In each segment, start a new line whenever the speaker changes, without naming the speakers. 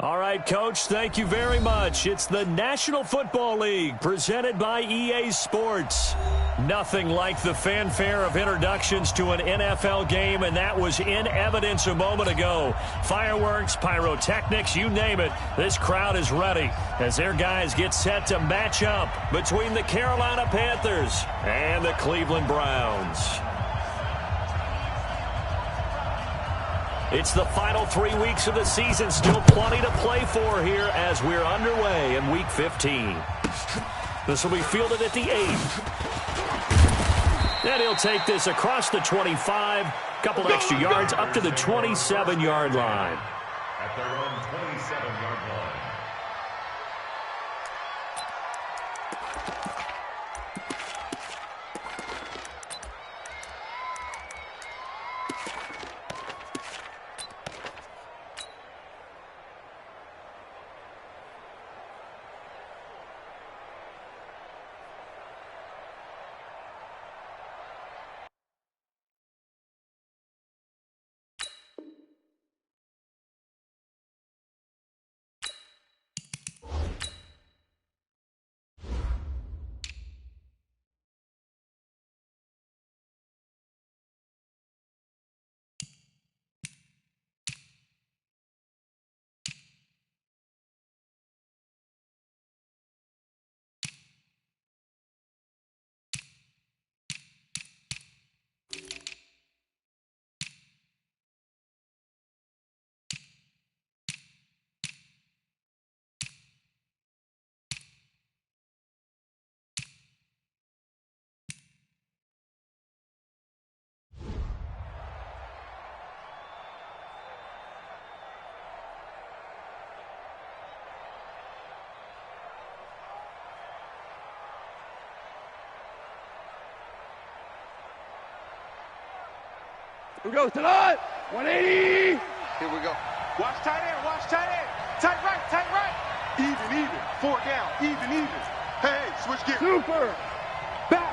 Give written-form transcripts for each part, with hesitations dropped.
All right, Coach, thank you very much. It's the National Football League presented by EA Sports. Nothing like the fanfare of introductions to an NFL game, and that was in evidence a moment ago. Fireworks, pyrotechnics, you name it. This crowd is ready as their guys get set to match up between the Carolina Panthers and the Cleveland Browns. It's the final 3 weeks of the season. Still plenty to play for here as we're underway in Week 15. This will be fielded at the 8. And he'll take this across the 25. Couple extra yards up to the 27-yard line.
At their own 27-yard line.
Here we go, tonight, 180.
Here we go. Watch tight end, watch tight end. Tight right, tight right. Even. 4 down, even. Hey, switch gears.
Super. Back.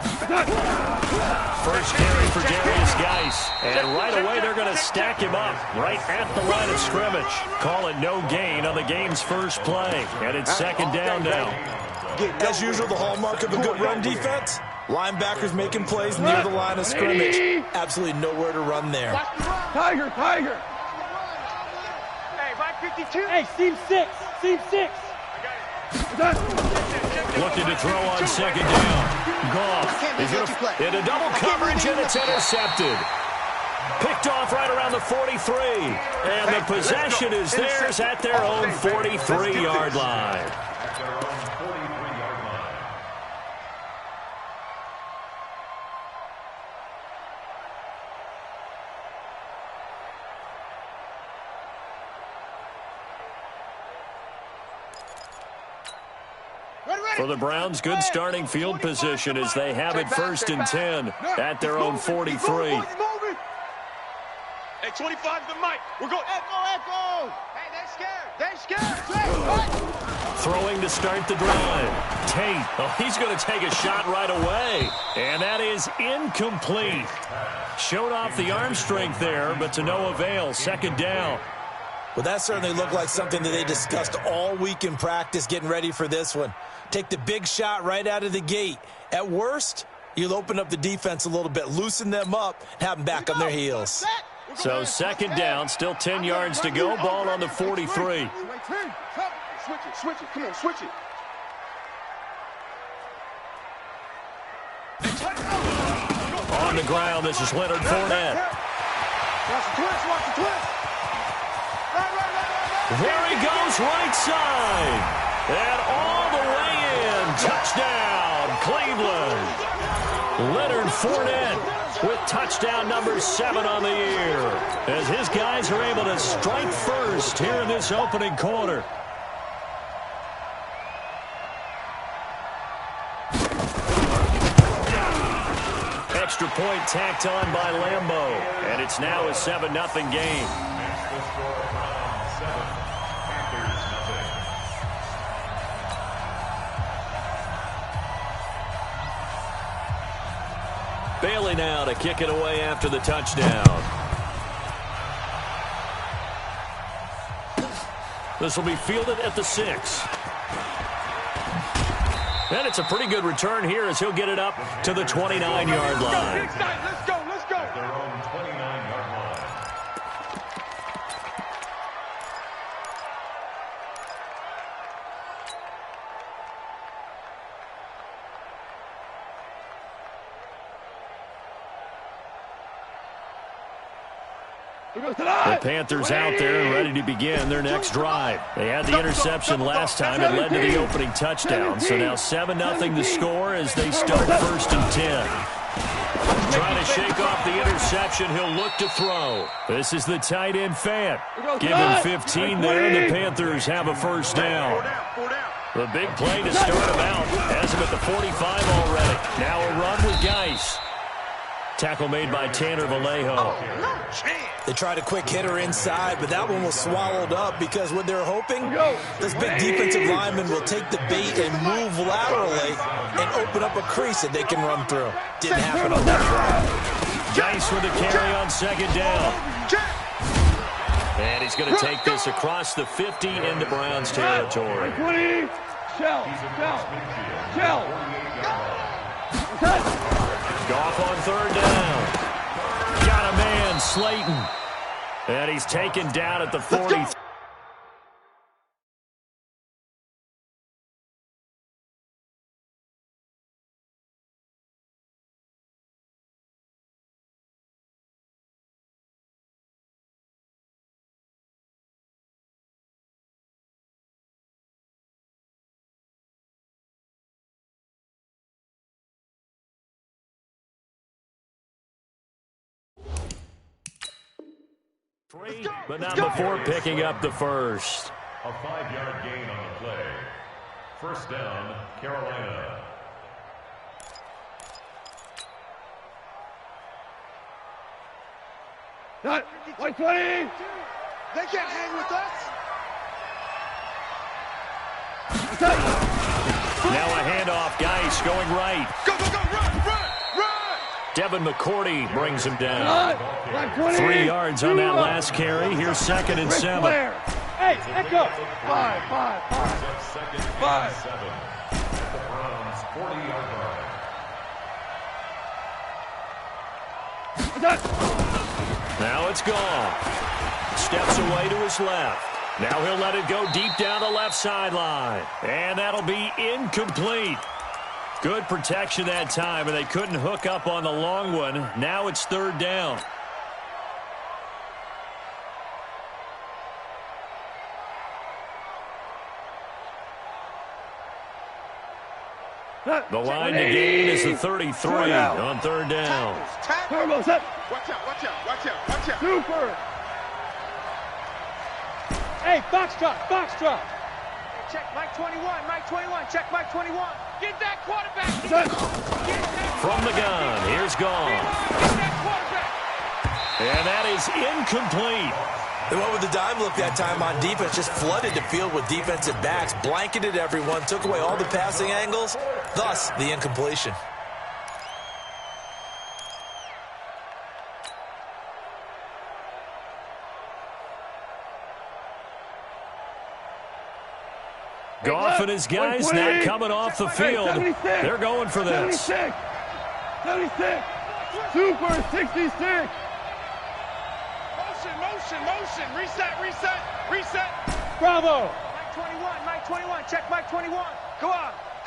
First carry for Darius Geis. And right away, they're going to stack him up right at the line of scrimmage. Call it no gain on the game's first play. And it's second down now.
As usual, the hallmark of a good run defense. Linebackers making plays near the line of scrimmage. Absolutely nowhere to run there.
Tiger.
Hey, right 52.
Hey, seam 6.
Looking to throw on second down. Goff is into double coverage, and it's intercepted. Picked off right around the 43. And the possession is theirs at their own 43-yard line. For the Browns, good starting field position as they have it first and 10 at their own 43.
Hey, 25 the mic. We're going. Echo. Hey, they're scared.
Throwing to start the drive. Tate, he's going to take a shot right away. And that is incomplete. Showed off the arm strength there, but to no avail. Second down.
Well, that certainly looked like something that they discussed all week in practice getting ready for this one. Take the big shot right out of the gate. At worst, you'll open up the defense a little bit, loosen them up, and have them back on their heels.
So second down, still 10 yards to go. Ball on the 43.
Switch it. Come on, switch it.
On the ground, this is Leonard Fournette.
Watch the twist.
There he goes, right side. And all the way in. Touchdown, Cleveland. Leonard Fournette with touchdown number 7 on the year, as his guys are able to strike first here in this opening quarter. Extra point tacked on by Lambeau, and it's now a 7-0 game. Bailey now to kick it away after the touchdown. This will be fielded at the 6. And it's a pretty good return here as he'll get it up to the 29-yard line.
Let's go, let's go.
At their own 29-yard line.
The Panthers out there and ready to begin their next drive. They had the interception last time. It led to the opening touchdown. So now 7-0 the score as they start 1st and 10. Trying to shake off the interception. He'll look to throw. This is the tight end Fant. Give him 15 there, and the Panthers have a first down. The big play to start him out. Has him at the 45 already. Now a run with Geis. Tackle made by Tanner Vallejo.
They tried a quick hitter inside, but that one was swallowed up because what they're hoping, this big defensive lineman will take the bait and move laterally and open up a crease that they can run through. Didn't happen on that drive.
Geis with the carry on 2nd down. And he's going to take this across the 50 into Browns territory.
20. Shell.
Goff on 3rd down. Got a man, Slayton. And he's taken down at the 40. But not before picking up the first.
A 5-yard gain on the play. First down, Carolina.
Not 120.
They can't hang with us.
Now a handoff. Geis going right.
Go, run.
Devin McCourty brings him down. 3 yards on that last carry. Here's 2nd and 7.
Hey, echo. 5.
2nd and 7. At the Browns' 40-yard line.
Now it's gone. Steps away to his left. Now he'll let it go deep down the left sideline. And that'll be incomplete. Good protection that time, and they couldn't hook up on the long one. Now it's 3rd down. The line to gain is the 33 on 3rd down.
Turbo set.
Watch out.
Super. Hey, box drop.
Check Mike 21, check Mike 21. Get that quarterback.
From the gun, here's Goff.
Get that quarterback.
And that is incomplete.
They went with the dime look that time on defense, just flooded the field with defensive backs, blanketed everyone, took away all the passing angles, thus the incompletion.
Goff and his guys not coming off the field. They're going for this.
76. Super 66.
Motion. Reset.
Bravo.
Mike 21, check Mike 21. Come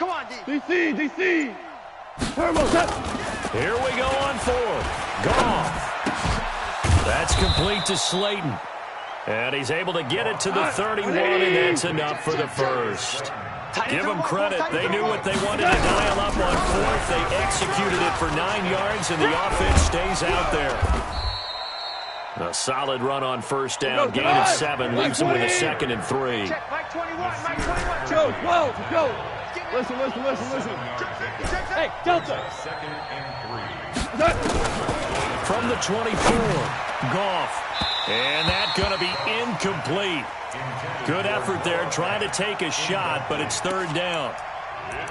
on, D.
DC. Turbo set.
Here we go on 4th. Goff. That's complete to Slayton. And he's able to get it to the 31, and that's enough for the first. Give them credit. They knew what they wanted to dial up on 4th. They executed it for 9 yards, and the offense stays out there. A solid run on 1st down. Gain of 7 leaves them with a 2nd and 3.
Check Mike 21.
Go. Listen. Hey, Delta.
2nd and 3.
From the 24, Goff. And that's going to be incomplete. Good effort there, trying to take a shot, but it's 3rd down.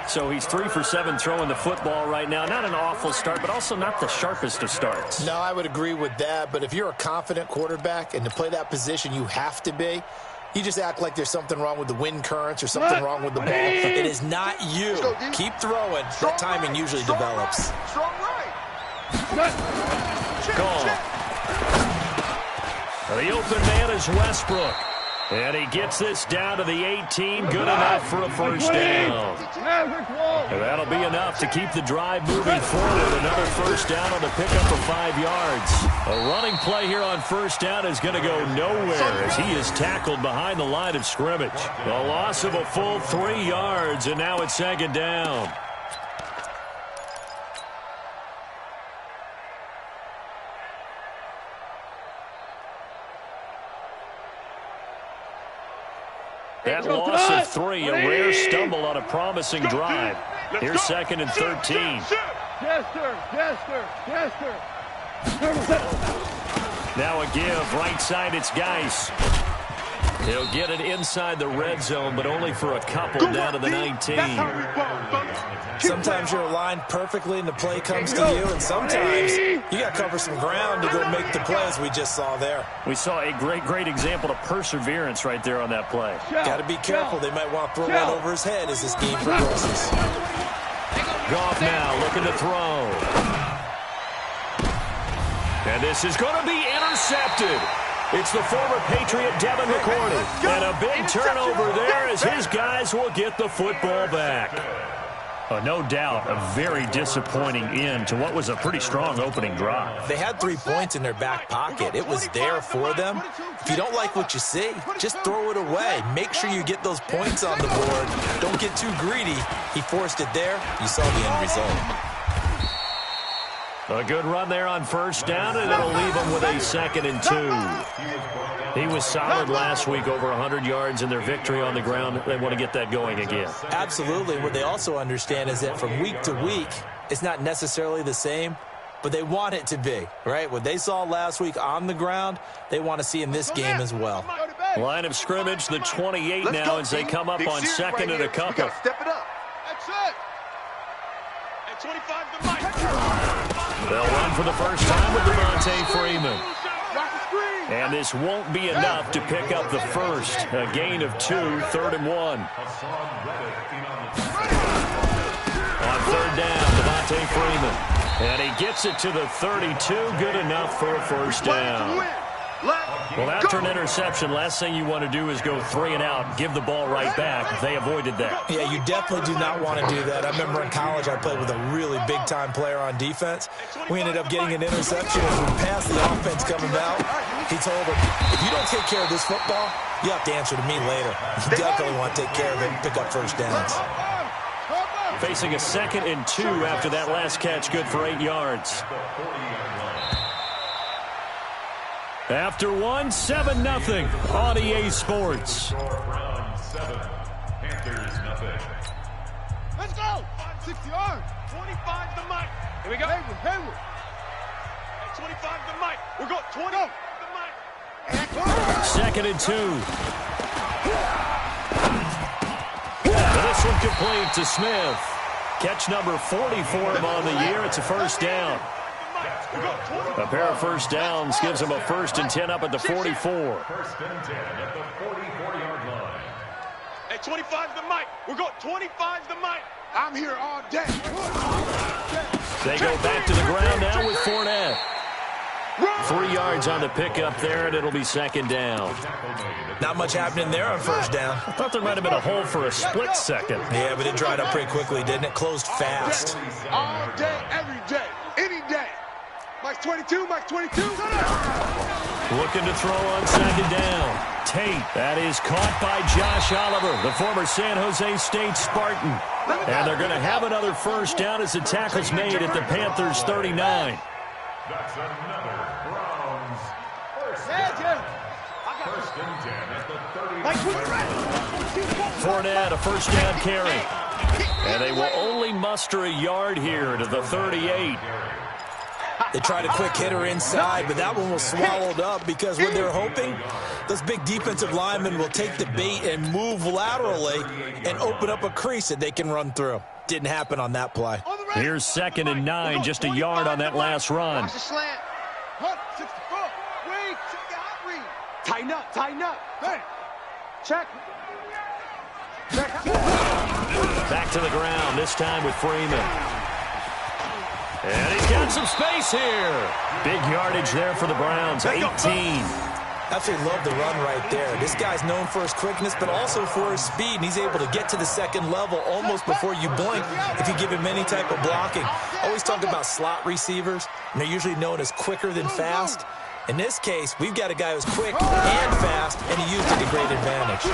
So he's 3 for 7 throwing the football right now. Not an awful start, but also not the sharpest of starts.
No, I would agree with that, but if you're a confident quarterback and to play that position you have to be, You just act like there's something wrong with the wind currents or something wrong with the ball. It is not you. Keep throwing. That timing usually develops.
Strong right.
Call. The open man is Westbrook. And he gets this down to the 18. Good enough for a first down. And that'll be enough to keep the drive moving forward. Another first down on the pickup of 5 yards. A running play here on first down is going to go nowhere as he is tackled behind the line of scrimmage. A loss of a full 3 yards, and now it's second down. That loss of 3, a rare stumble on a promising drive. Here's second and 13. Now a give, right side, it's Geis. He'll get it inside the red zone, but only for a couple down to the 19.
Sometimes you're aligned perfectly and the play comes to you, and sometimes you got to cover some ground to go make the plays we just saw there.
We saw a great example of perseverance right there on that play.
Got to be careful. They might want to throw one over his head as this game progresses.
Goff now looking to throw. And this is going to be intercepted. It's the former Patriot Devin McCourty. And a big turnover there as his guys will get the football back. No doubt a very disappointing end to what was a pretty strong opening drive.
They had 3 points in their back pocket. It was there for them. If you don't like what you see, just throw it away. Make sure you get those points on the board. Don't get too greedy. He forced it there. You saw the end result.
A good run there on first down, and it'll leave him with a 2nd and 2. He was solid last week, over 100 yards in their victory on the ground. They want to get that going again.
Absolutely. What they also understand is that from week to week, it's not necessarily the same, but they want it to be, right? What they saw last week on the ground, they want to see in this game as well.
Line of scrimmage, the 28 now as they come up on 2nd and a couple.
Step it up.
That's it. At 25 to Mike.
They'll run for the first time with Devontae Freeman. And this won't be enough to pick up the first. A gain of 2, 3rd and 1. On 3rd down, Devontae Freeman. And he gets it to the 32. Good enough for a first down. Well, after an interception, last thing you want to do is go 3 and out, give the ball right back. They avoided that.
Yeah, you definitely do not want to do that. I remember in college I played with a really big-time player on defense. We ended up getting an interception as we passed the offense coming out. He told him, if you don't take care of this football, you have to answer to me later. You definitely want to take care of it and pick up first downs.
Facing a 2nd and 2 after that last catch, good for 8 yards. After 1, 7-0 on EA Sports.
Round 7, Panthers nothing.
Let's go. 60 yards. 25 to Mike. Here we go. Hayward. At 25 to Mike. We're going 20 to Mike.
2nd and 2. And this one complete to Smith. Catch number 40 for him on the year. It's a first down. A pair of first downs gives him a 1st and 10 up at the 44.
1st and 10 at the 44-yard line.
At 25 to Mike. We're going 25 to Mike.
I'm here all day.
They go back to the ground now with Fournette. 3 yards on the pickup there, and it'll be 2nd down.
Not much happening there on first down.
I thought there might have been a hole for a split second.
Yeah, but it dried up pretty quickly, didn't it? Closed fast.
All day, every day, any day. Mike's 22, Mike's 22.
Looking to throw on 2nd down. Tate, that is caught by Josh Oliver, the former San Jose State Spartan. And they're going to have another first down as the tackle's made at the Panthers' 39.
That's another Browns first down. 1st and 10 at the 30.
Fournette, a first down carry. And they will only muster a yard here to the 38.
They tried a quick hitter inside, but that one was swallowed up because what they're hoping, those big defensive linemen will take the bait and move laterally and open up a crease that they can run through. Didn't happen on that play.
Here's 2nd and 9, just a yard on that last run.
Watch the slant. 64. Wait. Tighten up. Tighten up.
Check.
Back to the ground, this time with Freeman. And he's got some space here. Big yardage there for the Browns, 18.
Absolutely love the run right there. This guy's known for his quickness, but also for his speed, and he's able to get to the second level almost before you blink if you give him any type of blocking. Always talk about slot receivers, and they're usually known as quicker than fast. In this case, we've got a guy who's quick and fast, and he used it to great advantage.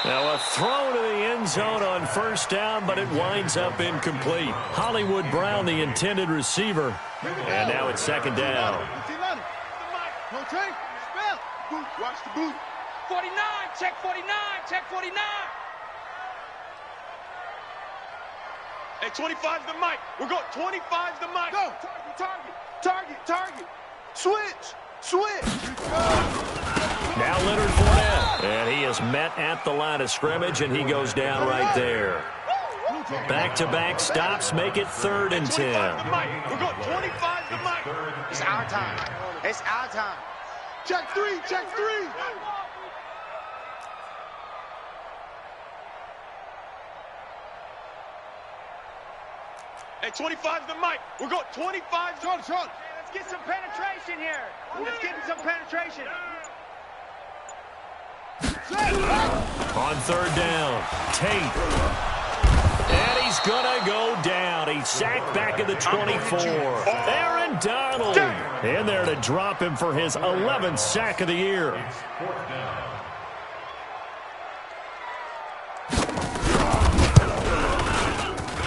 Now a throw to the end zone on first down, but it winds up incomplete. Hollywood Brown, the intended receiver, and now it's second down.
Watch the boot.
49, check 49, check 49. Hey, 25's the mic. We're going 25's the mic.
Go. Target. Switch.
Now Leonard Fournette, and he is met at the line of scrimmage, and he goes down right there. Back-to-back stops make it 3rd and 10.
We're going 25's the mic.
It's our time. Check three.
Hey, 25's the mic. We're going 25's the mic.
Short.
Let's get some penetration here. Let's get some penetration.
On 3rd down, Tate. And he's going to go down. He's sacked back at the 24. Aaron Donald in there to drop him for his 11th sack of the year.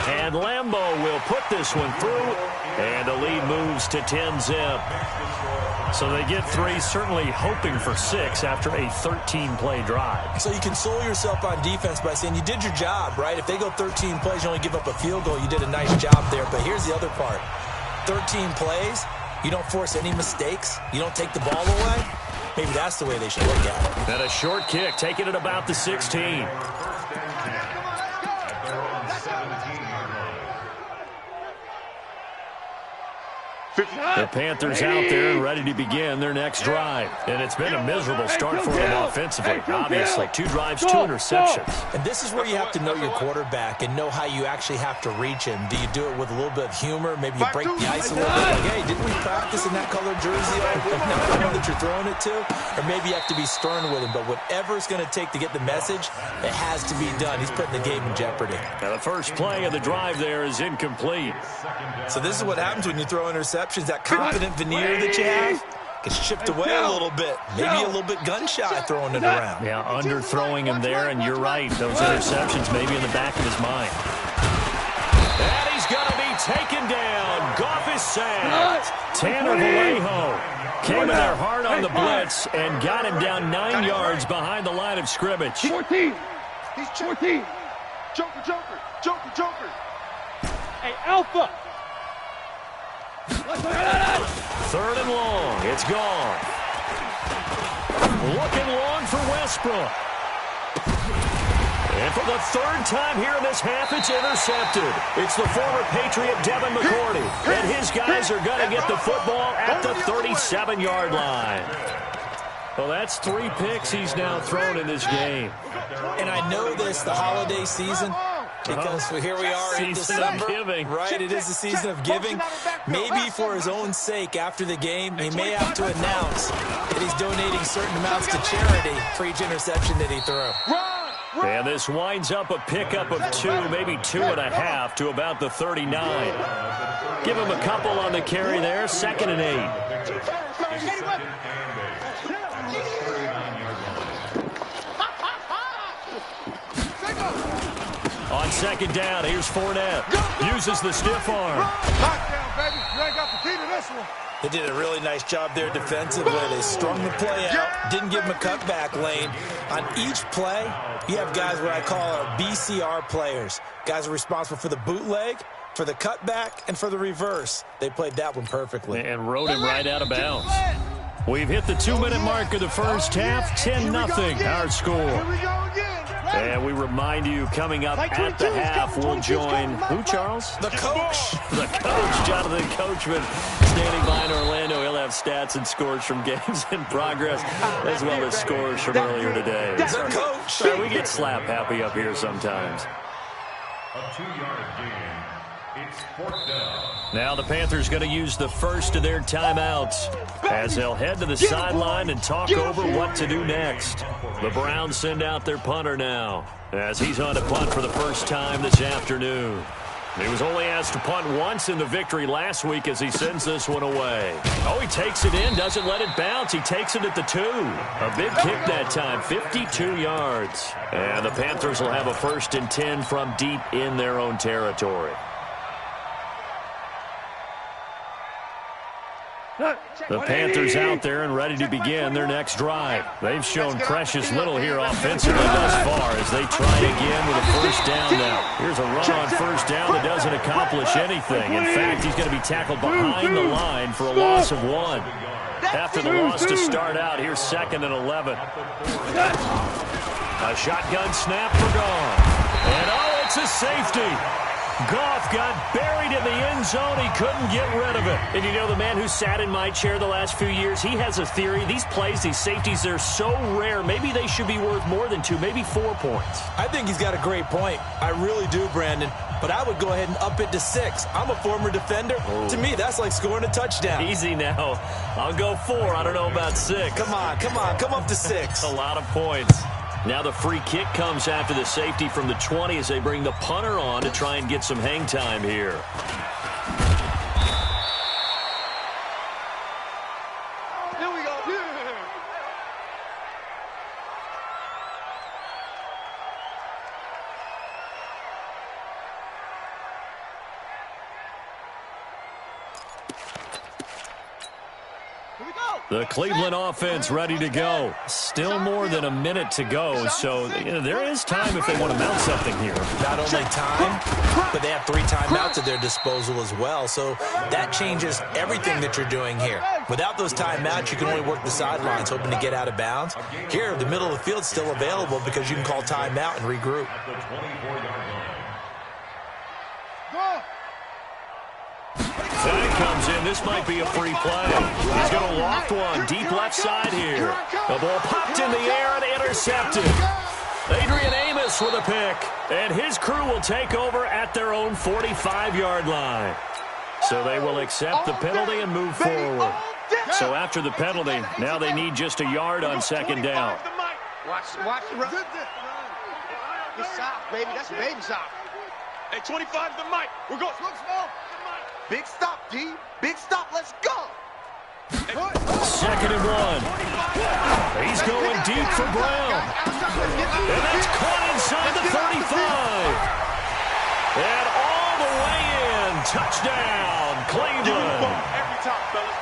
And Lambeau will put this one through, and the lead moves to 10-zip. So they get 3, certainly hoping for 6 after a 13-play drive.
So you console yourself on defense by saying you did your job, right? If they go 13 plays, you only give up a field goal, you did a nice job there. But here's the other part. 13 plays, you don't force any mistakes, you don't take the ball away. Maybe that's the way they should look at it.
And a short kick, taking it about the 16. The Panthers out there ready to begin their next drive. And it's been a miserable start for them offensively. Obviously, 2 drives, 2 interceptions.
And this is where you have to know your quarterback and know how you actually have to reach him. Do you do it with a little bit of humor? Maybe you break the ice a little bit. Like, hey, didn't we practice in that colored jersey all week? Now I know that you're throwing it to. Or maybe you have to be stern with him. But whatever it's going to take to get the message, it has to be done. He's putting the game in jeopardy.
Now the first play of the drive there is incomplete.
So this is what happens when you throw interceptions. That confident veneer that you have gets chipped away a little bit. Maybe a little bit gun-shy throwing it around.
Yeah, underthrowing him there, and you're right. Those interceptions maybe in the back of his mind. And he's going to be taken down. Goff is sacked. Tanner Vallejo came in there hard on the blitz and got him down 9 yards behind the line of scrimmage.
14.
He's
14.
Joker.
Hey, Alpha.
3rd and long. It's gone. Looking long for Westbrook. And for the 3rd time here in this half, it's intercepted. It's the former Patriot Devin McCourty. And his guys are going to get the football at the 37-yard line. Well, that's 3 picks he's now thrown in this game.
And I know this, the holiday season, because here we are in December, right? It is the season of giving. Maybe for his own sake, after the game, he may have to announce that he's donating certain amounts to charity for each interception that he threw.
And this winds up a pickup of 2, maybe 2.5 to about the 39. Give him a couple on the carry there, 2nd and 8. On 2nd down, here's Fournette. Uses the stiff arm.
Lockdown, baby. You ain't got the key to this one.
They did a really nice job there defensively. They strung the play out, didn't give him a cutback lane. On each play, you have guys what I call our BCR players. Guys are responsible for the bootleg, for the cutback, and for the reverse. They played that one perfectly.
And rode him right out of bounds. We've hit the 2-minute mark of the first half. 10-0 our score.
Here we go again.
And we remind you, coming up at the half, we'll join who, Charles?
The coach.
The coach, Jonathan Coachman, standing by in Orlando. He'll have stats and scores from games in progress, as well as scores from earlier today.
The coach.
So we get slap happy up here sometimes.
A 2-yard gain. It's 4th down.
Now the Panthers going to use the first of their timeouts as they'll head to the sideline and talk over what to do next. The Browns send out their punter now as he's on to punt for the first time this afternoon. He was only asked to punt once in the victory last week as he sends this one away. Oh, he takes it in, doesn't let it bounce. He takes it at the 2. A big kick that time, 52 yards. And the Panthers will have a 1st and 10 from deep in their own territory. The Panthers out there and ready to begin their next drive. They've shown precious little here offensively thus far as they try again with a 1st down now. Here's a run on 1st down that doesn't accomplish anything. In fact, he's going to be tackled behind the line for a loss of 1. After the loss to start out, here's 2nd and 11. A shotgun snap for Goff. And oh, it's a safety. Goff got buried in the end zone. He couldn't get rid of it. And you know, the man who sat in my chair the last few years, he has a theory. These plays, these safeties, they're so rare. Maybe they should be worth more than 2, maybe 4 points.
I think he's got a great point. I really do, Brandon. But I would go ahead and up it to 6. I'm a former defender.
Oh.
To me, that's like scoring a touchdown.
Easy now. I'll go 4. I don't know about 6.
Come on. Come up to 6.
A lot of points. Now the free kick comes after the safety from the 20 as they bring the punter on to try and get some hang time here.
Here we go.
The Cleveland offense ready to go. Still more than a minute to go, so there is time if they want to mount something here.
Not only time, but they have 3 timeouts at their disposal as well, so that changes everything that you're doing here. Without those timeouts, you can only work the sidelines, hoping to get out of bounds. Here, the middle of the field's still available because you can call timeout and regroup.
At the 24-yard line.
Fang comes in. This might be a free play. He's going to loft one deep left side here. The ball popped in the air and intercepted. Adrian Amos with a pick. And his crew will take over at their own 45-yard line. So they will accept the penalty and move forward. So after the penalty, now they need just a yard on 2nd down.
Watch the run. Good shot, baby. That's a baby shot. Hey, 25 to the mic. We're going.
Big stop, D. Big stop. Let's go.
2nd and 1. He's going deep for Brown. And that's caught inside the 35. And all the way in. Touchdown, Cleveland.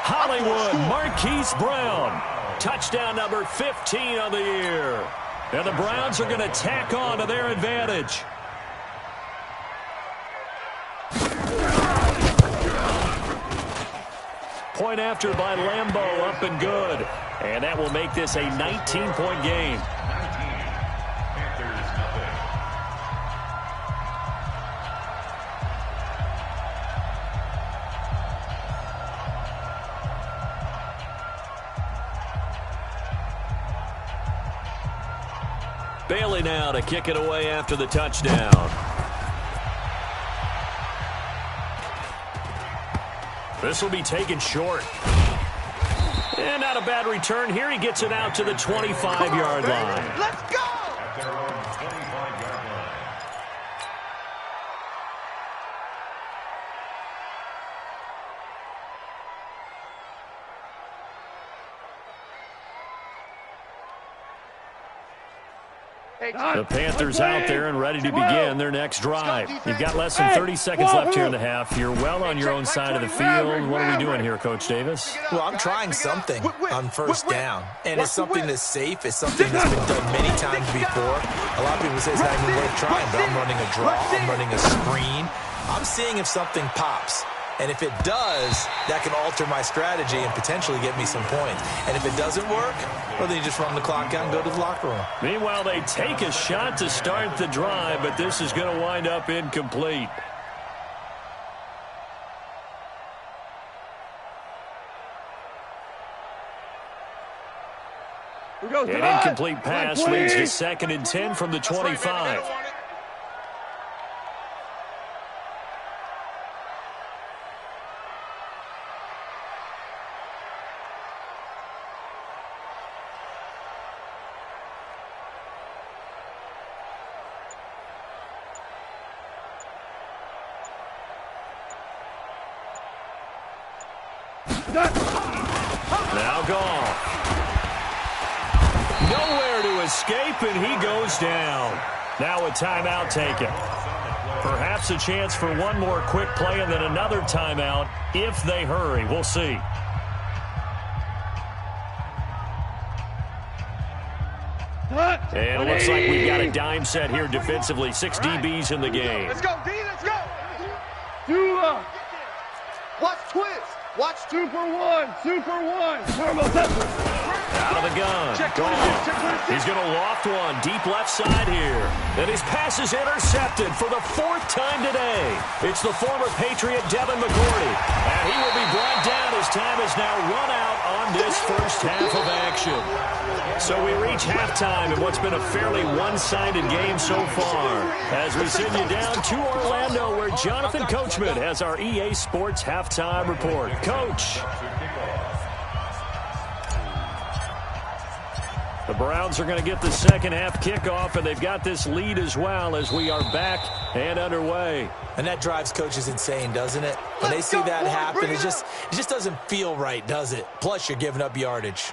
Hollywood Marquise Brown. Touchdown number 15 on the year. And the Browns are going to tack on to their advantage. Point after by Lambeau, up and good. And that will make this a 19-point game.
19. Panthers nothing.
Bailey now to kick it away after the touchdown. This will be taken short. And not a bad return here. He gets it out to the 25-yard line.
Let's go.
At their own 25-yard line.
The Panthers out there and ready to begin their next drive. You've got less than 30 seconds left here in the half. You're well on your own side of the field. What are we doing here, Coach Davis?
Well, I'm trying something on 1st down, and it's something that's safe. It's something that's been done many times before. A lot of people say it's not even worth trying, but I'm running a draw. I'm running a screen. I'm seeing if something pops. And if it does, that can alter my strategy and potentially get me some points. And if it doesn't work, well, then you just run the clock out and go to the locker room.
Meanwhile, they take a shot to start the drive, but this is going to wind up incomplete. An incomplete pass leads to 2nd and 10 from the 25. Now gone. Nowhere to escape, and he goes down. Now a timeout taken. Perhaps a chance for one more quick play and then another timeout if they hurry. We'll see. And it looks like we've got a dime set here defensively. 6 DBs in the game.
Let's go, D, let's go. Watch twist. Watch
Super one. Turbo Pepper.
Out of the gun. Gone. He's going to loft one deep left side here. And his pass is intercepted for the 4th time today. It's the former Patriot Devin McCourty. And he will be brought down as time is now run out on this first half of action. So we reach halftime in what's been a fairly one-sided game so far. As we send you down to Orlando, where Jonathan Coachman has our EA Sports halftime report. Coach. The Browns are going to get the second half kickoff, and they've got this lead as well as we are back and underway.
And that drives coaches insane, doesn't it? When they see that happen, it just doesn't feel right, does it? Plus, you're giving up yardage.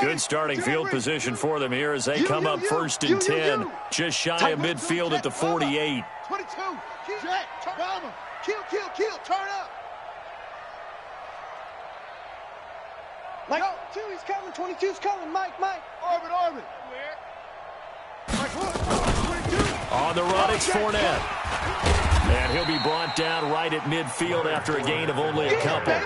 Good starting field position for them here as they come up 1st and 10. Just shy of midfield at the 48.
22. Jack, bomber. Kill. Turn up. Mike, 2, he's coming. 22's coming. Mike. Orbit. Mike, 22.
On the run, it's Fournette. And he'll be brought down right at midfield after a gain of only a couple.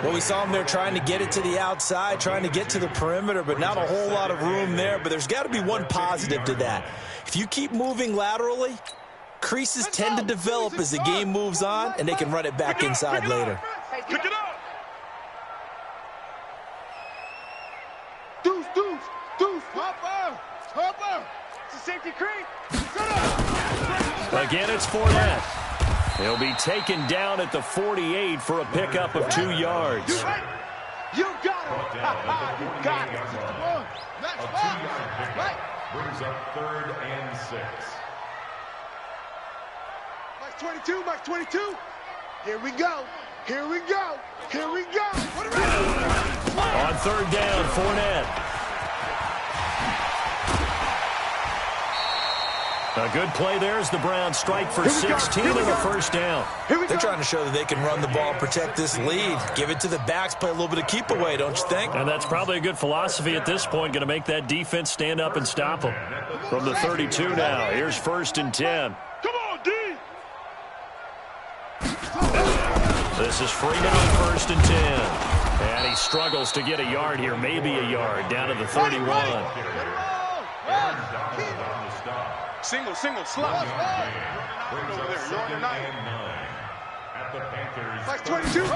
Well, we saw him there trying to get it to the outside, trying to get to the perimeter, but not a whole lot of room there. But there's got to be one positive to that. If you keep moving laterally, creases tend to develop as the game moves on, and they can run it back inside later.
Pick it up. Deuce. Hopper. It's a safety creep.
Again, it's Fournette. He'll be taken down at the 48 for a pickup of 2 yards.
You got it. You got it.
A 2-yard pickup brings up 3rd and 6.
Mike 22. Here we go.
On 3rd down, Fournette. A good play there as the Browns strike for 16 and a first down.
They're trying to show that they can run the ball, protect this lead. Give it to the backs, play a little bit of keep away, don't you think?
And that's probably a good philosophy at this point, going to make that defense stand up and stop them. From the 32 now, here's 1st and 10.
Come on, D.
This is Freeman on 1st and 10. And he struggles to get a yard here, maybe a yard, down to the 31.
Single, slot.
Brings up 2nd and 9 at the Panthers.
Like 22.
To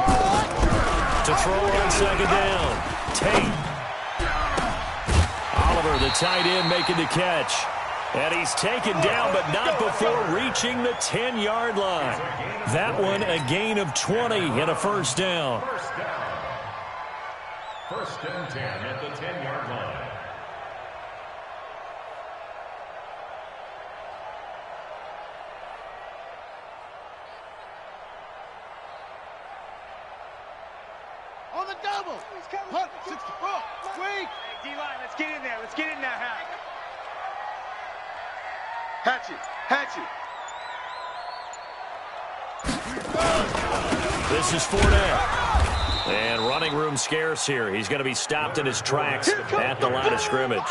throw on 2nd down. Tate. Oliver, the tight end, making the catch. And he's taken down, but not before reaching the 10-yard line. That one a gain of 20 and a first down.
1st and 10 at the 10-yard line.
On the double. Hunt, 64. Wait. D-line, let's get in there. Hatchet.
This is Fournette. And running room scarce here. He's going to be stopped in his tracks at the line of scrimmage.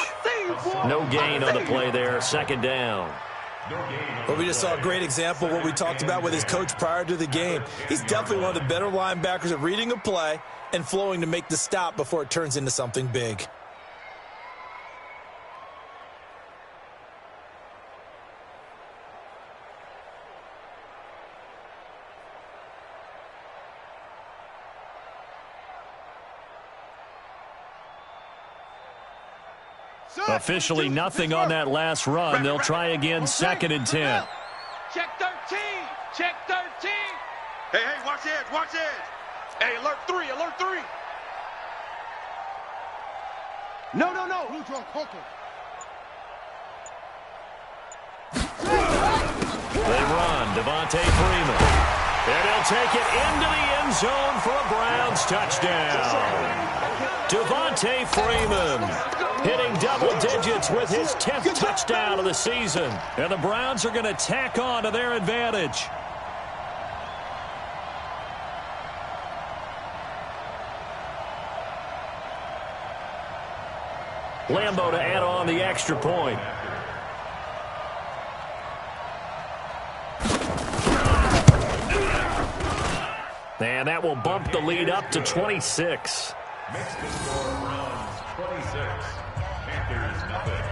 No gain on the play there. Second down.
Well, we just saw a great example of what we talked about with his coach prior to the game. He's definitely one of the better linebackers at reading a play and flowing to make the stop before it turns into something big.
Officially nothing on that last run. They'll try again, 2nd and 10.
Check 13. Check 13. Hey, watch edge, watch edge. Hey, alert 3, alert 3. No.
They run, Devontae Freeman. And he'll take it into the end zone for a Browns touchdown. Devontae Freeman hitting double digits with his 10th touchdown of the season. And the Browns are going to tack on to their advantage. Lambo to add on the extra point. And that will bump the lead up to 26.
Mexican score Browns 26. Panthers nothing.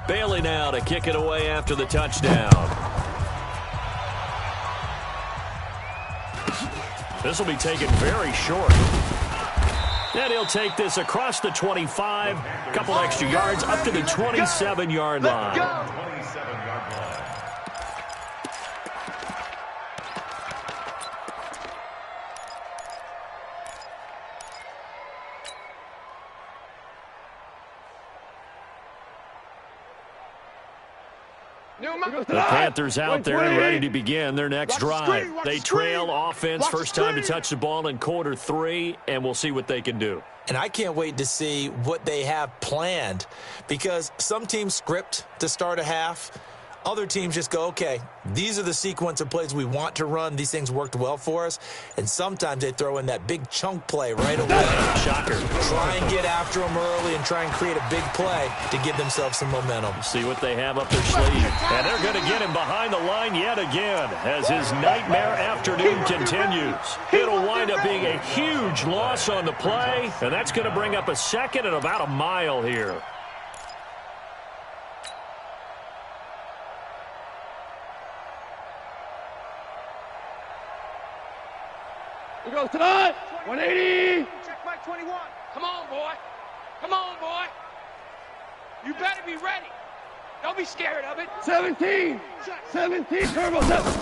Bailey now to kick it away after the touchdown. This will be taken very short. And he'll take this across the 25, a couple extra yards up to the 27-yard line.
27-yard line.
The Panthers out there and ready to begin their next drive. They trail offense, first time to touch the ball in quarter 3, and we'll see what they can do.
And I can't wait to see what they have planned, because some teams script to start a half. Other teams just go, okay, these are the sequence of plays we want to run. These things worked well for us. And sometimes they throw in that big chunk play right away.
Shocker.
Try and get after them early and try and create a big play to give themselves some momentum.
See what they have up their sleeve. And they're going to get him behind the line yet again as his nightmare afternoon continues. It'll wind up being a huge loss on the play, and that's going to bring up a second and about a mile here.
We go tonight. 180.
Check Mike 21. Come on, boy. Come on, boy. You better be ready. Don't be scared of it.
17. 17. Turbo 7.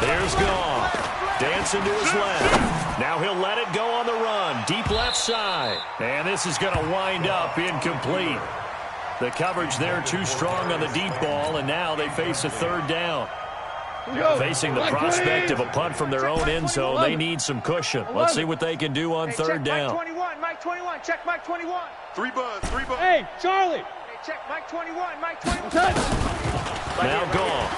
There's Gone. Dancing to his left. Now he'll let it go on the run. Deep left side. And this is going to wind up incomplete. The coverage there too strong on the deep ball, and now they face a third down. Facing the prospect of a punt from their own end zone, they need some cushion. Let's see what they can do on third down.
Mike 21, check Mike 21. 3 buns.
Hey, Charlie.
Hey, check Mike 21, Mike 21.
Now Gone.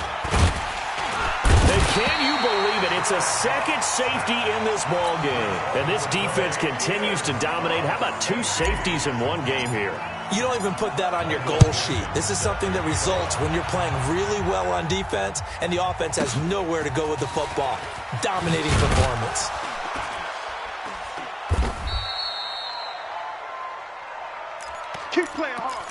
And can you believe it? It's a second safety in this ball game. And this defense continues to dominate. How about 2 safeties in one game here?
You don't even put that on your goal sheet. This is something that results when you're playing really well on defense and the offense has nowhere to go with the football. Dominating performance.
Keep playing hard.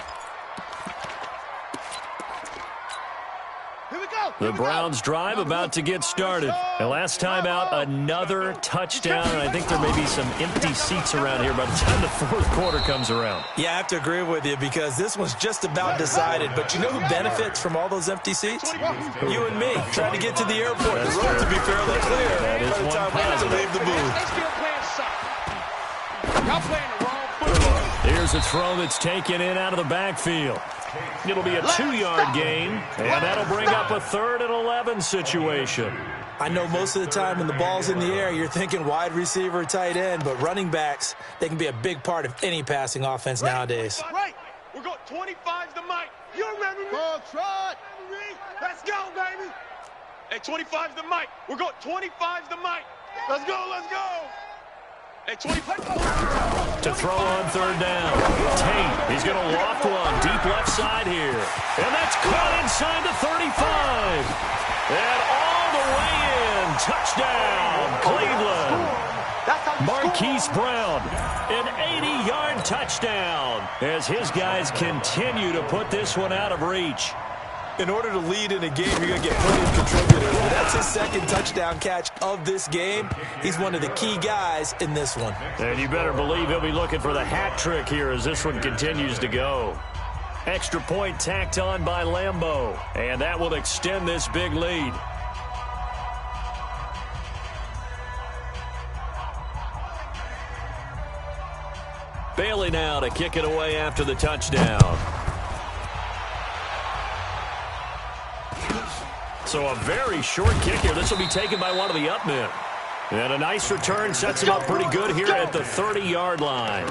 Here we go.
The Browns drive about to get started. And last time out, another touchdown. And I think there may be some empty seats around here by the time the fourth quarter comes around.
Yeah, I have to agree with you because this one's just about decided. But you know who benefits from all those empty seats? You and me, trying to get to the airport. The road to be fairly clear
That is
by the
one
time we have to leave the
They
booth.
still playing soccer. Y'all playing the wrong football.
Here's a throw that's taken in out of the backfield. It'll be a 2-yard gain, and that'll bring up a 3rd and 11 situation.
I know most of the time when the ball's in the air, you're thinking wide receiver, tight end, but running backs, they can be a big part of any passing offense nowadays.
Right. We're going 25 to Mike. You remember me?
Ball trot.
Let's go, baby. Hey, 25's the mic. We're going 25's the mic. Let's go, let's go. Hey, 25.
To throw on third down. Tate, he's going to loft one deep left side here. And that's caught inside the 35. And all the way in. Touchdown, Cleveland. Marquise Brown, an 80-yard touchdown as his guys continue to put this one out of reach.
In order to lead in a game, you're going to get plenty of contributors. But that's his second touchdown catch of this game. He's one of the key guys in this one.
And you better believe he'll be looking for the hat trick here as this one continues to go. Extra point tacked on by Lambeau. And that will extend this big lead. Bailey now to kick it away after the touchdown. So a very short kick here. This will be taken by one of the up men. And a nice return sets him up pretty good here at the 30-yard line.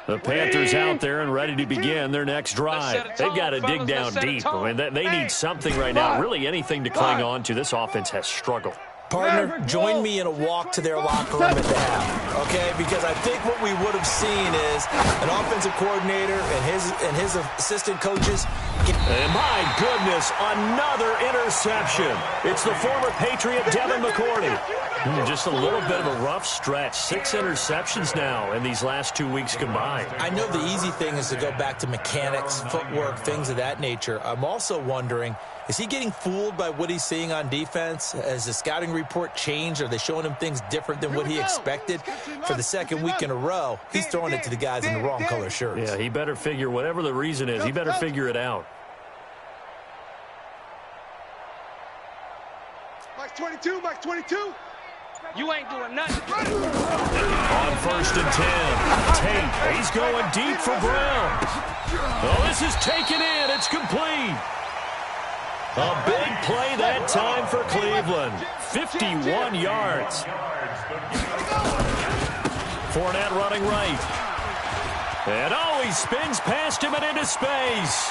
The Panthers out there and ready to begin their next drive. They've got to dig down deep. I mean, they need something right now, really anything to cling on to. This offense has struggled.
Partner, join me in a walk to their locker room at the half, okay? Because I think what we would have seen is an offensive coordinator and his assistant coaches.
And my goodness, another interception. It's the former Patriot Devin McCourty. Just a little bit of a rough stretch. 6 interceptions now in these last 2 weeks combined.
I know the easy thing is to go back to mechanics, footwork, things of that nature. I'm also wondering, is he getting fooled by what he's seeing on defense? Has the scouting report changed? Are they showing him things different than what he expected? For the second week in a row, he's throwing it to the guys in the wrong color shirts.
Yeah, he better figure, whatever the reason is, he better figure it out.
Mike 22, Mike 22.
You ain't doing nothing.
On 1st and 10, Tate, he's going deep for Brown. Oh, this is taken in. It's complete. A big play that time for Cleveland. 51 yards. Fournette running right. And oh, he spins past him and into space.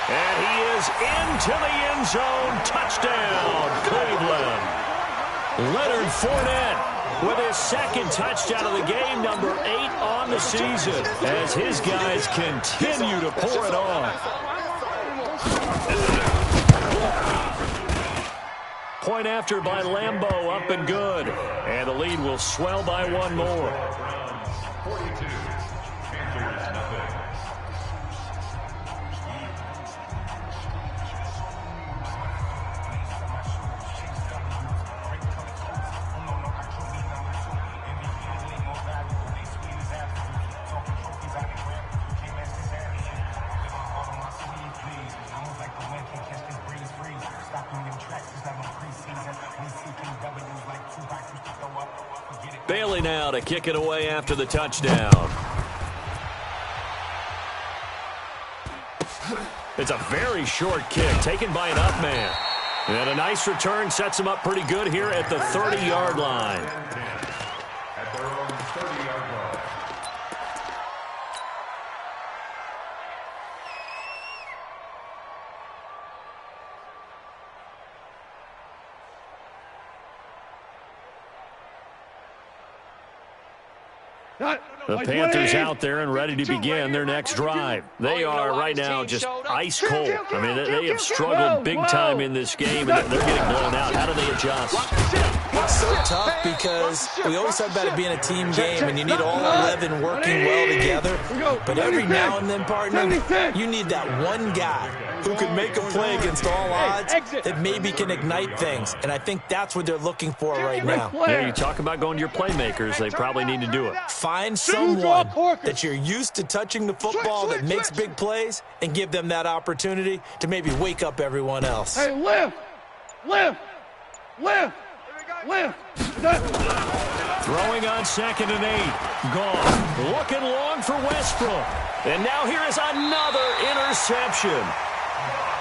And he is into the end zone. Touchdown, Cleveland. Leonard Fournette with his second touchdown of the game, number 8 on the season, as his guys continue to pour it on. Point after by Lambeau, up and good. And the lead will swell by one more.
42. Panthers nothing.
Bailey now to kick it away after the touchdown. It's a very short kick taken by an up man. And a nice return sets him up pretty good here at the 30-yard line.
At their own 30-yard line.
The Panthers out there and ready to begin their next drive. They are right now just ice cold. I mean, they have struggled big time in this game, and they're getting blown out. How do they adjust?
It's so tough because we always talk about it being a team game, and you need all 11 working well together. But every now and then, partner, you need that one guy who can make a play against all odds that maybe can ignite things. And I think that's what they're looking for right now.
Yeah, you talk about going to your playmakers. They probably need to do it.
Find someone that you're used to touching the football that makes big plays and give them that opportunity to maybe wake up everyone else.
Hey, lift!
Throwing on 2nd and 8. Gone. Looking long for Westbrook. And now here is another interception.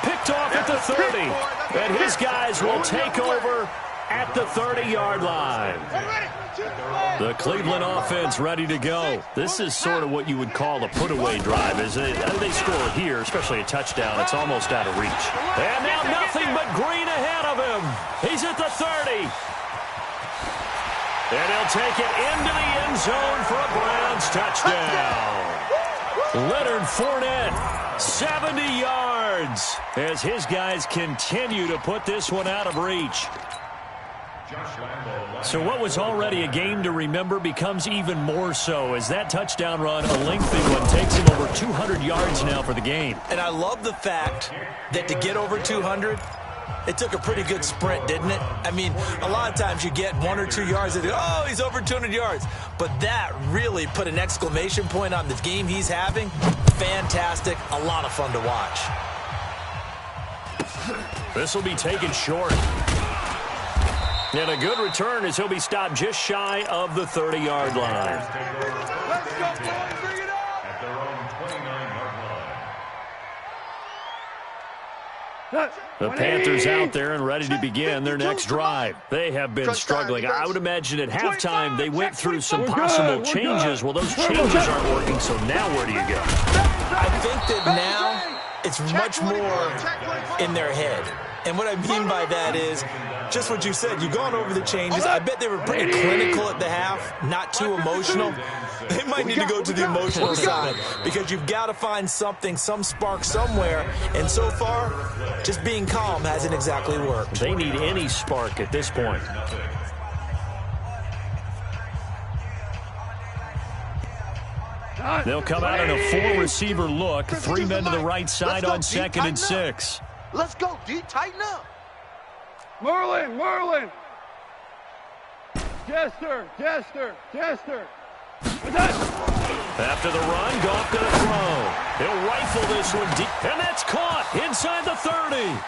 Picked off at the 30. And his guys will take over at the 30-yard line. The Cleveland offense ready to go. This is sort of what you would call a put-away drive, isn't it? They score here, especially a touchdown. It's almost out of reach. And now nothing but green ahead of him. He's at the 30. And he'll take it into the end zone for a Browns touchdown. Leonard Fournette, 70 yards, as his guys continue to put this one out of reach. So what was already a game to remember becomes even more so as that touchdown run, a lengthy one, takes him over 200 yards now for the game.
And I love the fact that to get over 200, it took a pretty good sprint, didn't it? I mean, a lot of times you get 1 or 2 yards and oh, he's over 200 yards. But that really put an exclamation point on the game he's having. Fantastic. A lot of fun to watch.
This will be taken short. And a good return as he'll be stopped just shy of the 30-yard line.
Let's go, boys. Bring it up.
At their own 29-yard line.
The Panthers out there and ready to begin their next drive. They have been struggling. I would imagine at halftime they went through some possible changes. Well, those changes aren't working, so now where do you go?
I think that now it's much more in their head. And what I mean by that is just what you said. You've gone over the changes. I bet they were pretty clinical at the half, not too emotional. They might need to go to the emotional side because you've got to find something, some spark somewhere. And so far, just being calm hasn't exactly worked.
They need any spark at this point. They'll come out in a 4-receiver look. 3 men to the right side on 2nd and 6.
Let's go, D. Tighten up.
Merlin. Jester.
After the run, Goff going to throw. He'll rifle this one deep, and that's caught inside the 30.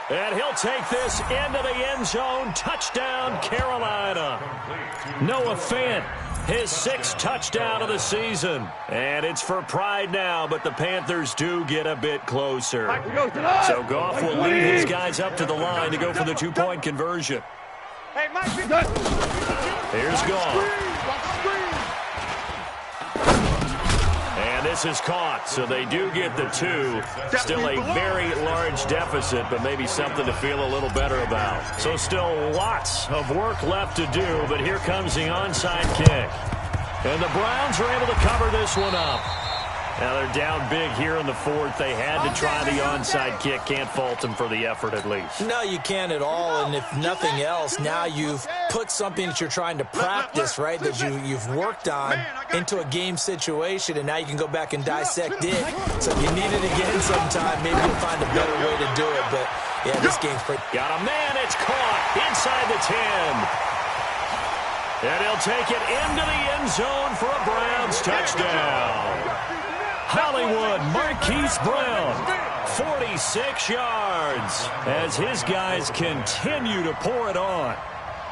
And he'll take this into the end zone. Touchdown, Carolina. Noah Fant, his 6th touchdown of the season. And it's for pride now, but the Panthers do get a bit closer. So Goff will lead his guys up to the line to go for the 2-point conversion.
Hey, Mike.
Here's Goff. And this is caught, so they do get the 2. Still a very large deficit, but maybe something to feel a little better about. So still lots of work left to do, but here comes the onside kick. And the Browns are able to cover this one up. Now they're down big here in the 4th. They had to try the onside kick. Can't fault them for the effort at least.
No, you can't at all. And if nothing else, now you've put something that you're trying to practice, right, that you've worked on into a game situation, and now you can go back and dissect it. So if you need it again sometime, maybe you'll find a better way to do it. But, yeah, this game's pretty...
Got a man. It's caught inside the 10. And he'll take it into the end zone for a Browns touchdown. Hollywood Marquise Brown, 46 yards, as his guys continue to pour it on.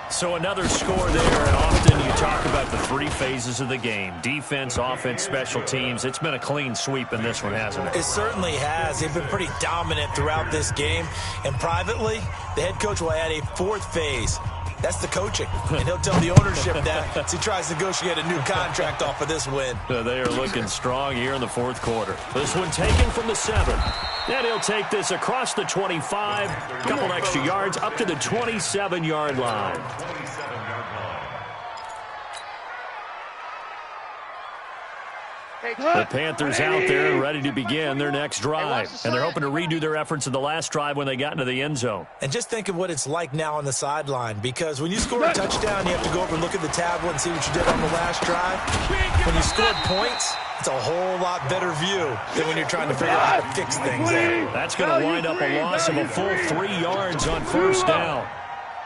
So another score there, and often you talk about the 3 phases of the game. Defense, offense, special teams. It's been a clean sweep in this one, hasn't it?
It certainly has. They've been pretty dominant throughout this game. And privately, the head coach will add a 4th phase. That's the coaching. And he'll tell the ownership that as he tries to negotiate a new contract off of this win.
They are looking strong here in the 4th quarter. This one taken from the 7. And he'll take this across the 25. A couple extra yards up to the 27-yard line. The Panthers out there and ready to begin their next drive. And they're hoping to redo their efforts in the last drive when they got into the end zone.
And just think of what it's like now on the sideline, because when you score a touchdown, you have to go over and look at the tablet and see what you did on the last drive. When you scored points, it's a whole lot better view than when you're trying to figure out how to fix things there.
That's going to wind up a loss of a full 3 yards on 1st down.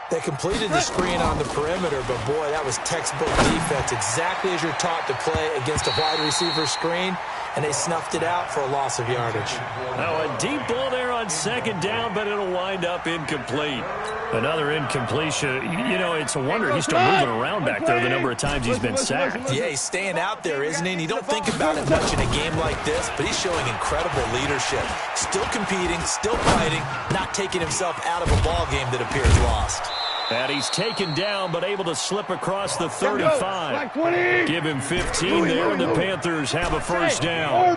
They completed the screen on the perimeter, but boy, that was textbook defense, exactly as you're taught to play against a wide receiver screen, and they snuffed it out for a loss of yardage.
Now a deep ball there on second down, but it'll wind up incomplete. Another incompletion. You know, it's a wonder he's still moving around back there the number of times he's been sacked.
Yeah, he's staying out there, isn't he? And you don't think about it much in a game like this, but he's showing incredible leadership. Still competing, still fighting, not taking himself out of a ball game that appears lost.
And he's taken down, but able to slip across the 35. Give him 15 there, and the Panthers have a first down.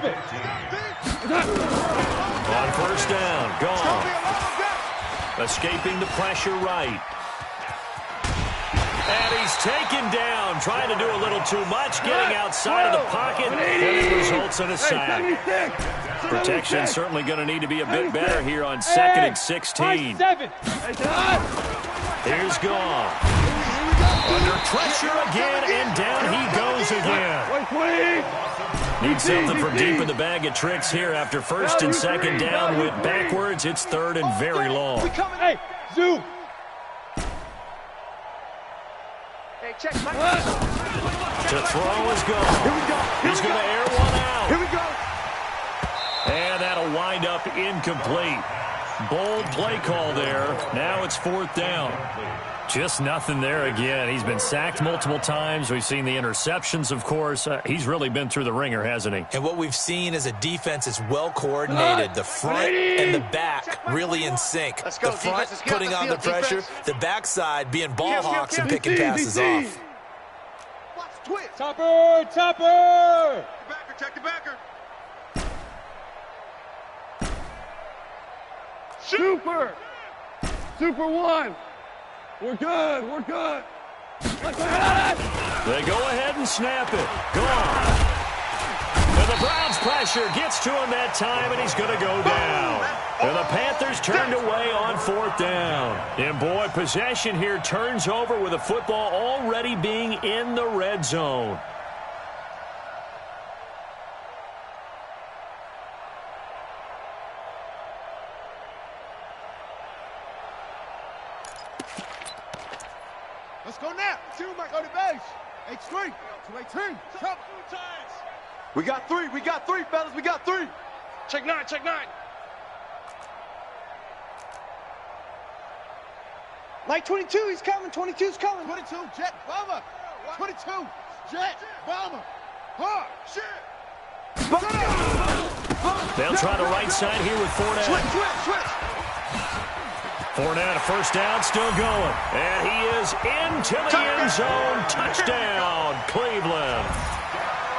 On first down, gone. Escaping the pressure right. And he's taken down, trying to do a little too much, getting outside of the pocket, and it results in a sack. Protection certainly going to need to be a bit better here on 2nd and 16. Here's gone. Under pressure again, and down he goes again. Need something from deep in the bag of tricks here after 1st and 2nd down. With backwards, it's 3rd and very long.
Hey, zoom. Hey, check.
To throw is gone.
Here we go.
He's going to air one out.
Here we go.
And that'll wind up incomplete. Bold play call there. Now it's 4th down. Just nothing there again. He's been sacked multiple times. We've seen the interceptions, of course. He's really been through the ringer, hasn't he?
And what we've seen is a defense is well coordinated. The front and the back really in sync. The front putting on the pressure, the backside being ball hawks and picking passes off.
Watch twitch. Topper. Check the backer.
Super 1. We're good.
They go ahead and snap it. Gone. And the Browns pressure gets to him that time, and he's going to go down. And the Panthers turned away on 4th down. And boy, possession here turns over with the football already being in the red zone.
Let's go now. Go to base. H3. 218. We got three, fellas. We got 3. Check 9. Light 22, he's coming. 22's coming. 22, jet, bomber. 22, jet, bomber. Hard, shit.
They'll try the right side here with Fournette.
Switch.
Fournette, a first down, still going. And he is into the end zone. Touchdown, Cleveland.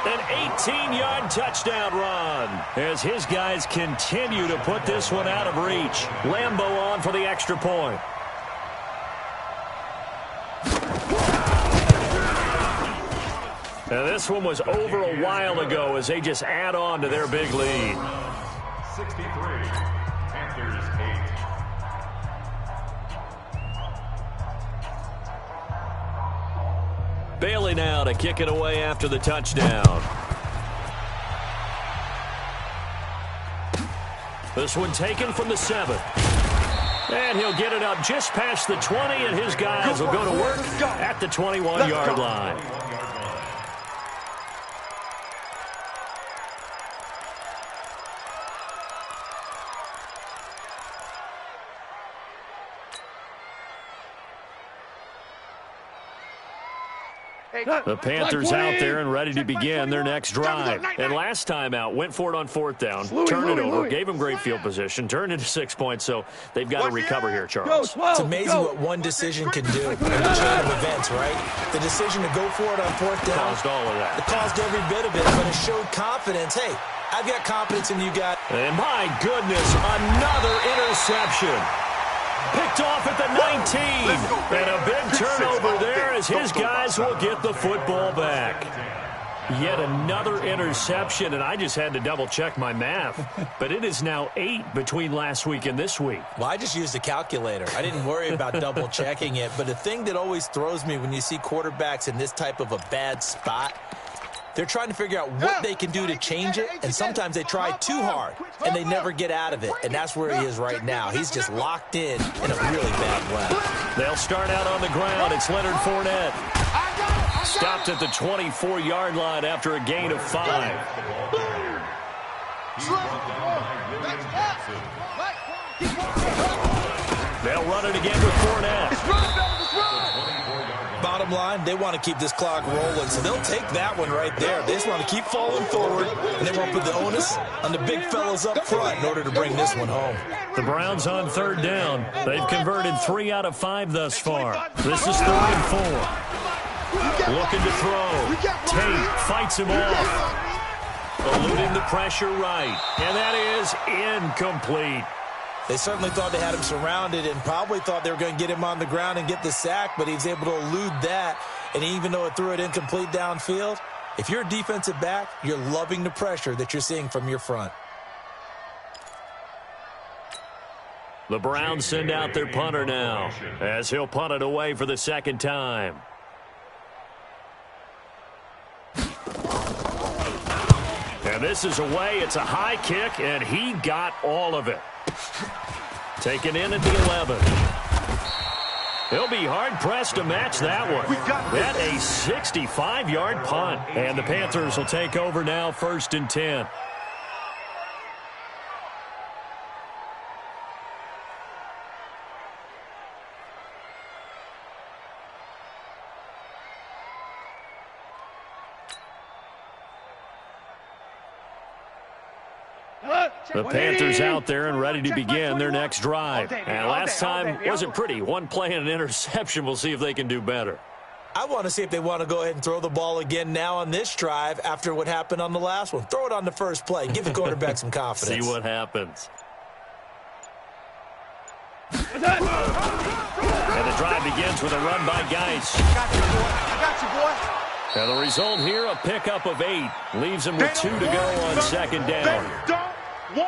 An 18-yard touchdown run as his guys continue to put this one out of reach. Lambeau on for the extra point. Now, this one was over a while ago as they just add on to their big lead.
63, Panthers 8.
Bailey now to kick it away after the touchdown. This one taken from the 7. And he'll get it up just past the 20, and his guys will go to work at the 21-yard line. The Panthers out there and ready to begin their next drive. And last time out, went for it on 4th down, turned it over, gave them great field position, turned into 6 points, so they've got to recover here, Charles.
It's amazing what one decision can do in a chain of events, right? The decision to go for it on 4th down.
Caused all of that.
It caused every bit of it, but it showed confidence. Hey, I've got confidence in you guys.
And my goodness, another interception. Picked off at the 19. And a big turnover there as his guys will get the football back. Yet another interception, and I just had to double-check my math. But it is now 8 between last week and this week.
Well, I just used a calculator. I didn't worry about double-checking it. But the thing that always throws me when you see quarterbacks in this type of a bad spot, they're trying to figure out what they can do to change it, and sometimes they try too hard, and they never get out of it, and that's where he is right now. He's just locked in a really bad way.
They'll start out on the ground. It's Leonard Fournette. Stopped at the 24-yard line after a gain of 5. They'll run it again with Fournette.
It's run, fellas, it's run.
Bottom line, they want to keep this clock rolling, so they'll take that one right there. They just want to keep falling forward, and they want to put the onus on the big fellas up front in order to bring this one home.
The Browns on third down. They've converted 3 out of 5 thus far. This is 3rd and 4. Looking to throw. Tate fights him off. Eluding the pressure right. And that is incomplete.
They certainly thought they had him surrounded and probably thought they were going to get him on the ground and get the sack, but he was able to elude that. And even though it threw it incomplete downfield, if you're a defensive back, you're loving the pressure that you're seeing from your front.
The Browns send out their punter now as he'll punt it away for the second time. And this is away. It's a high kick, and he got all of it. Taken in at the 11. He'll be hard-pressed to match that one. That's a 65-yard punt. And the Panthers will take over now, 1st and 10. The Panthers out there and ready to begin their next drive. And last time wasn't pretty. One play and an interception. We'll see if they can do better.
I want to see if they want to go ahead and throw the ball again now on this drive after what happened on the last one. Throw it on the first play. Give the quarterback some confidence.
See what happens. And the drive begins with a run by Geis.
I got you, boy.
And the result here, a pickup of 8. Leaves him with 2 to go on second down.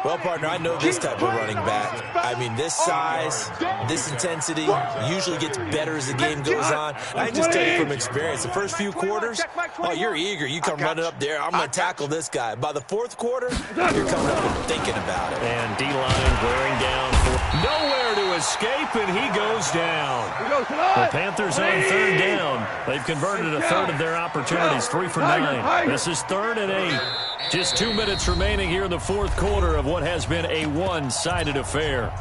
Well, partner, I know this type of running back. I mean, this size, this intensity usually gets better as the game goes on. I can just tell you from experience, the first few quarters, oh, you're eager. You come running up there, I'm going to tackle this guy. By the 4th quarter, you're coming up and thinking about it.
And D-line wearing down. Nowhere to escape, and he goes down. The Panthers on third down. They've converted a third of their opportunities, 3 for 9. This is 3rd and 8. Just 2 minutes remaining here in the 4th quarter of what has been a one-sided affair.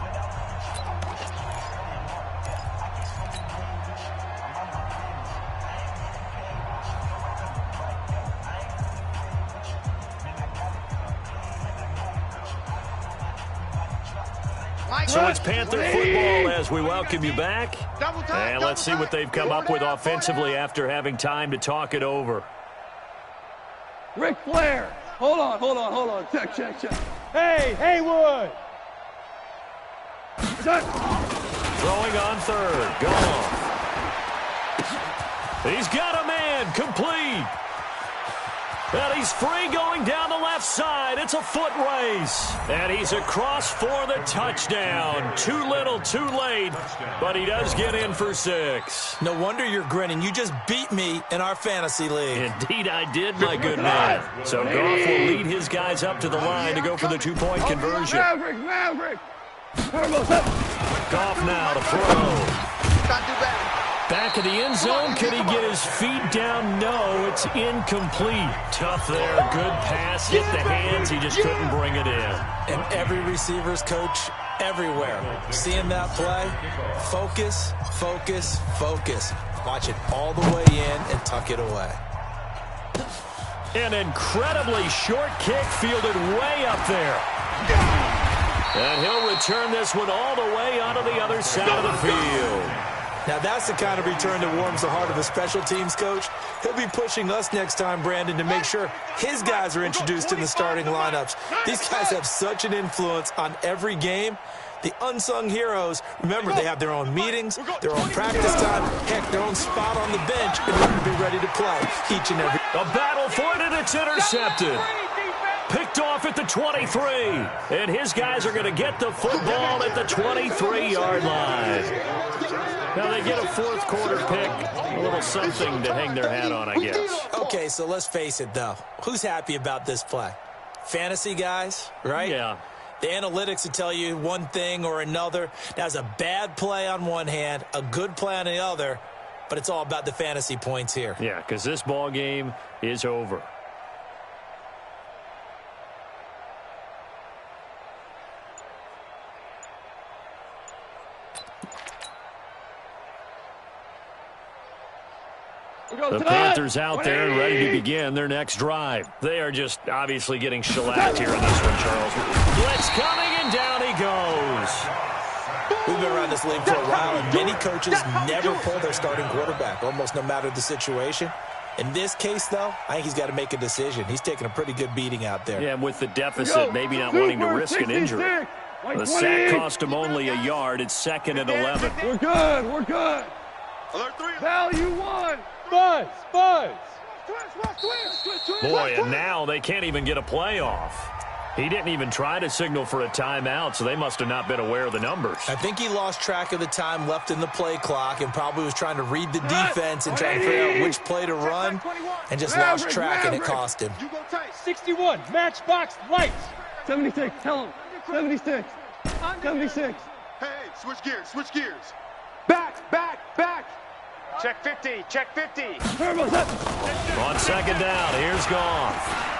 So it's Panther football as we welcome you back. And let's see what they've come up with offensively after having time to talk it over.
Ric Flair. Hold on. Check. Hey, Haywood.
Throwing on 3rd. Gone. He's got a man. Complete. And he's free going down the left side. It's a foot race. And he's across for the touchdown. Too little, too late. But he does get in for 6.
No wonder you're grinning. You just beat me in our fantasy league.
Indeed I did, my good man. So Goff will lead his guys up to the line to go for the 2-point conversion.
Maverick.
Goff now to throw. Back of the end zone. Can he get his feet down? No, it's incomplete. Tough there. Good pass. Hit the hands. He just couldn't bring it in.
And every receiver's coach everywhere. Seeing that play, focus. Watch it all the way in and tuck it away.
An incredibly short kick fielded way up there. And he'll return this one all the way onto the other side of the field.
Now, that's the kind of return that warms the heart of a special teams coach. He'll be pushing us next time, Brandon, to make sure his guys are introduced in the starting lineups. These guys have such an influence on every game. The unsung heroes, remember, they have their own meetings, their own practice time, heck, their own spot on the bench in order to be ready to play each and every.
A battle for it, and it's intercepted. Picked off at the 23. And his guys are going to get the football at the 23-yard line. Now they get a 4th quarter pick. A little something to hang their hat on, I guess.
Okay, so let's face it, though. Who's happy about this play? Fantasy guys, right?
Yeah.
The analytics will tell you one thing or another. That's a bad play on one hand, a good play on the other, but it's all about the fantasy points here.
Yeah, because this ball game is over. The Panthers out there and ready to begin their next drive. They are just obviously getting shellacked here in this one, Charles. Blitz coming, and down he goes.
We've been around this league for a while, and many coaches never pull their starting quarterback, almost no matter the situation. In this case, though, I think he's got to make a decision. He's taking a pretty good beating out there.
Yeah, and with the deficit, maybe not wanting to risk an injury. The sack cost him only a yard. It's 2nd and 11.
We're good. We're good.
Alert 3.
Value 1.
Buzz.
Boy, and now they can't even get a play off. He didn't even try to signal for a timeout, so they must have not been aware of the numbers.
I think he lost track of the time left in the play clock and probably was trying to read the defense and trying to figure out which play to run and just lost track, and it cost him.
You go tight.
61, matchbox lights.
76, tell him. 76. 76.
Hey, switch gears. Back.
Check 50, check 50.
Turbo's up.
On 2nd down, here's Goff.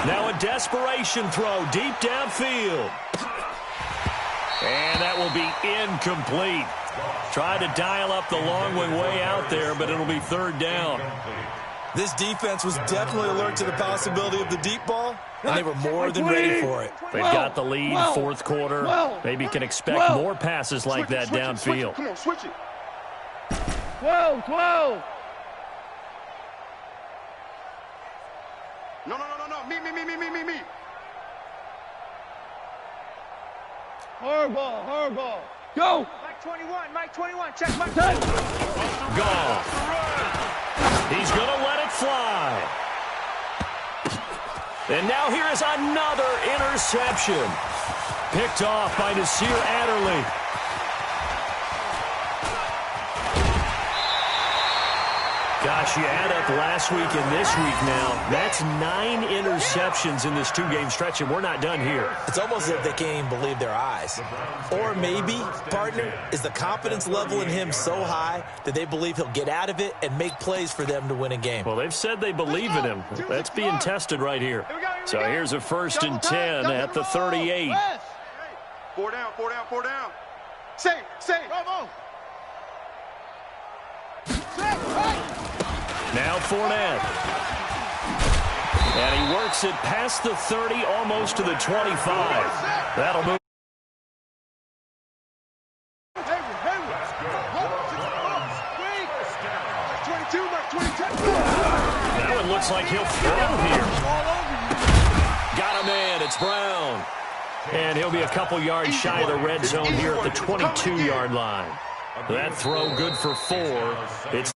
Now a desperation throw deep downfield. And that will be incomplete. Try to dial up the long way out there, but it'll be 3rd down.
This defense was definitely alert to the possibility of the deep ball, and they were more than ready for it.
They've got the lead, 4th quarter. Maybe can expect more passes like that downfield.
Come on, switch it.
12.
No. Me.
Hardball. Go.
Mike 21, check Mike.
Goff. He's going to let it fly. And now here is another interception. Picked off by Nasir Adderley. Gosh, you add up last week and this week now. That's 9 interceptions in this 2-game stretch, and we're not done here.
It's almost as if they can't even believe their eyes. Or maybe, partner, is the confidence level in him so high that they believe he'll get out of it and make plays for them to win a game.
Well, they've said they believe in him. That's being tested right here. So here's a 1st and 10 at the 38.
4 down. Say.
Now Fournette. And he works it past the 30, almost to the 25. That'll move. That one looks like he'll throw here. Got a man. It's Brown. And he'll be a couple yards shy of the red zone here at the 22-yard line. That throw good for 4. It's